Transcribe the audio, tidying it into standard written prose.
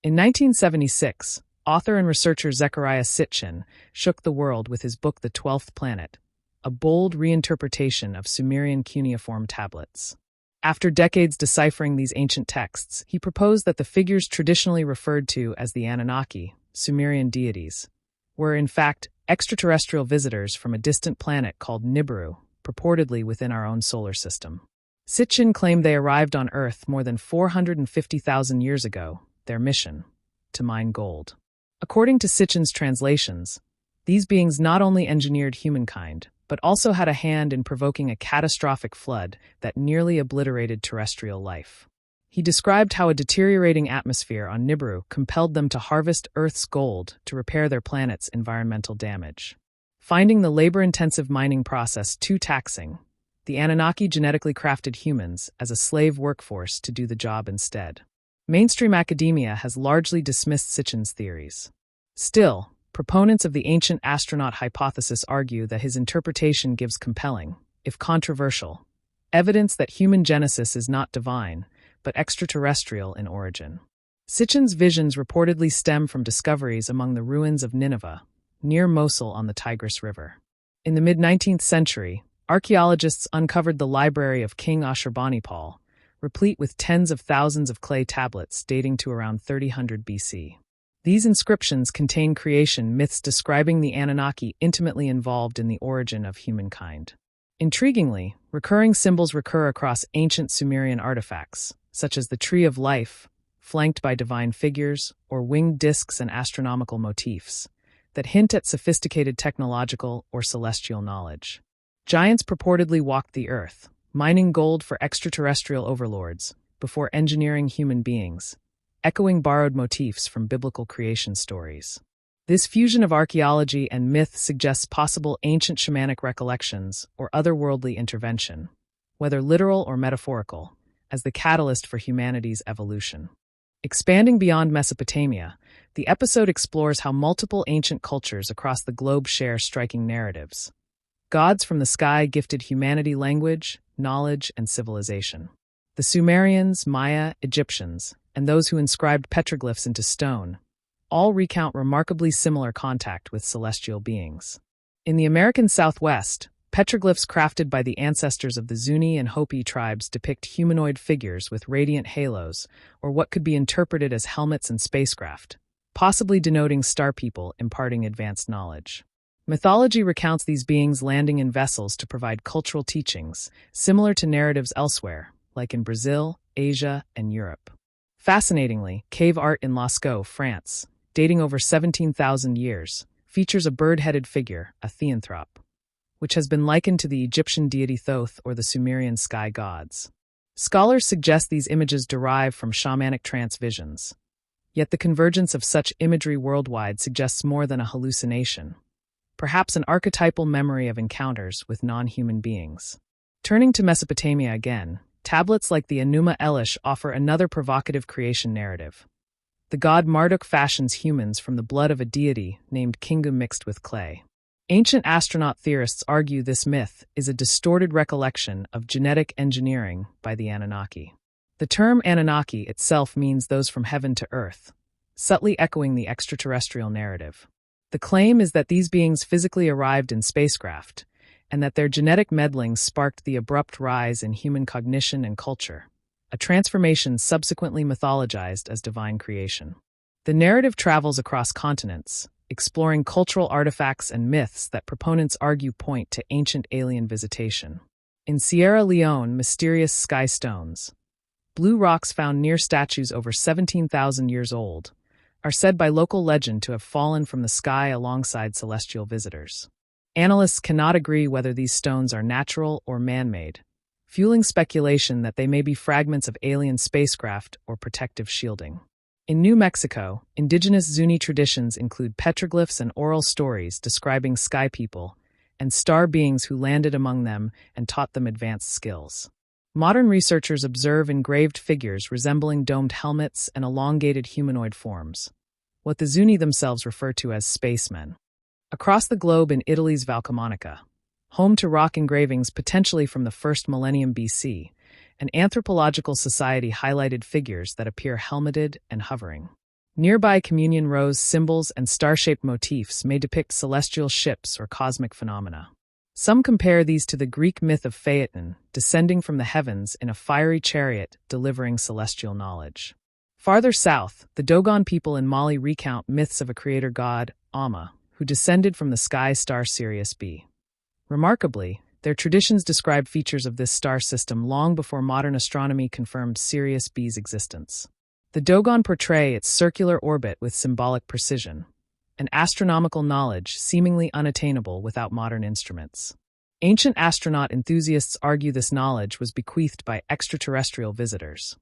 In 1976, author and researcher Zecharia Sitchin shook the world with his book The 12th Planet, a bold reinterpretation of Sumerian cuneiform tablets. After decades deciphering these ancient texts, he proposed that the figures traditionally referred to as the Anunnaki, Sumerian deities, were in fact extraterrestrial visitors from a distant planet called Nibiru, purportedly within our own solar system. Sitchin claimed they arrived on Earth more than 450,000 years ago, their mission, to mine gold. According to Sitchin's translations, these beings not only engineered humankind, but also had a hand in provoking a catastrophic flood that nearly obliterated terrestrial life. He described how a deteriorating atmosphere on Nibiru compelled them to harvest Earth's gold to repair their planet's environmental damage. Finding the labor-intensive mining process too taxing, the Anunnaki genetically crafted humans as a slave workforce to do the job instead. Mainstream academia has largely dismissed Sitchin's theories. Still, proponents of the ancient astronaut hypothesis argue that his interpretation gives compelling, if controversial, evidence that human genesis is not divine, but extraterrestrial in origin. Sitchin's visions reportedly stem from discoveries among the ruins of Nineveh, near Mosul on the Tigris River. In the mid-19th century, archaeologists uncovered the library of King Ashurbanipal, replete with tens of thousands of clay tablets dating to around 3000 BC. These inscriptions contain creation myths describing the Anunnaki intimately involved in the origin of humankind. Intriguingly, recurring symbols recur across ancient Sumerian artifacts, such as the Tree of Life, flanked by divine figures, or winged discs and astronomical motifs, that hint at sophisticated technological or celestial knowledge. Giants purportedly walked the earth, mining gold for extraterrestrial overlords, before engineering human beings, echoing borrowed motifs from biblical creation stories. This fusion of archaeology and myth suggests possible ancient shamanic recollections or otherworldly intervention, whether literal or metaphorical, as the catalyst for humanity's evolution. Expanding beyond Mesopotamia, the episode explores how multiple ancient cultures across the globe share striking narratives. Gods from the sky gifted humanity language, knowledge, and civilization. The Sumerians, Maya, Egyptians, and those who inscribed petroglyphs into stone all recount remarkably similar contact with celestial beings. In the American Southwest, petroglyphs crafted by the ancestors of the Zuni and Hopi tribes depict humanoid figures with radiant halos, or what could be interpreted as helmets and spacecraft, possibly denoting star people imparting advanced knowledge. Mythology recounts these beings landing in vessels to provide cultural teachings, similar to narratives elsewhere, like in Brazil, Asia, and Europe. Fascinatingly, cave art in Lascaux, France, dating over 17,000 years, features a bird-headed figure, a theanthrope, which has been likened to the Egyptian deity Thoth or the Sumerian sky gods. Scholars suggest these images derive from shamanic trance visions. Yet the convergence of such imagery worldwide suggests more than a hallucination, perhaps an archetypal memory of encounters with non-human beings. Turning to Mesopotamia again, tablets like the Enuma Elish offer another provocative creation narrative. The god Marduk fashions humans from the blood of a deity named Kingu mixed with clay. Ancient astronaut theorists argue this myth is a distorted recollection of genetic engineering by the Anunnaki. The term Anunnaki itself means those from heaven to earth, subtly echoing the extraterrestrial narrative. The claim is that these beings physically arrived in spacecraft, and that their genetic meddling sparked the abrupt rise in human cognition and culture, a transformation subsequently mythologized as divine creation. The narrative travels across continents, exploring cultural artifacts and myths that proponents argue point to ancient alien visitation. In Sierra Leone, mysterious sky stones, blue rocks found near statues over 17,000 years old, are said by local legend to have fallen from the sky alongside celestial visitors. Analysts cannot agree whether these stones are natural or man-made, fueling speculation that they may be fragments of alien spacecraft or protective shielding. In New Mexico, indigenous Zuni traditions include petroglyphs and oral stories describing sky people and star beings who landed among them and taught them advanced skills. Modern researchers observe engraved figures resembling domed helmets and elongated humanoid forms, what the Zuni themselves refer to as spacemen. Across the globe in Italy's Valcamonica, home to rock engravings potentially from the first millennium BC, an anthropological society highlighted figures that appear helmeted and hovering. Nearby communion rows, symbols, and star-shaped motifs may depict celestial ships or cosmic phenomena. Some compare these to the Greek myth of Phaeton, descending from the heavens in a fiery chariot delivering celestial knowledge. Farther south, the Dogon people in Mali recount myths of a creator god, Amma, who descended from the sky star Sirius B. Remarkably, their traditions describe features of this star system long before modern astronomy confirmed Sirius B's existence. The Dogon portray its circular orbit with symbolic precision, an astronomical knowledge seemingly unattainable without modern instruments. Ancient astronaut enthusiasts argue this knowledge was bequeathed by extraterrestrial visitors.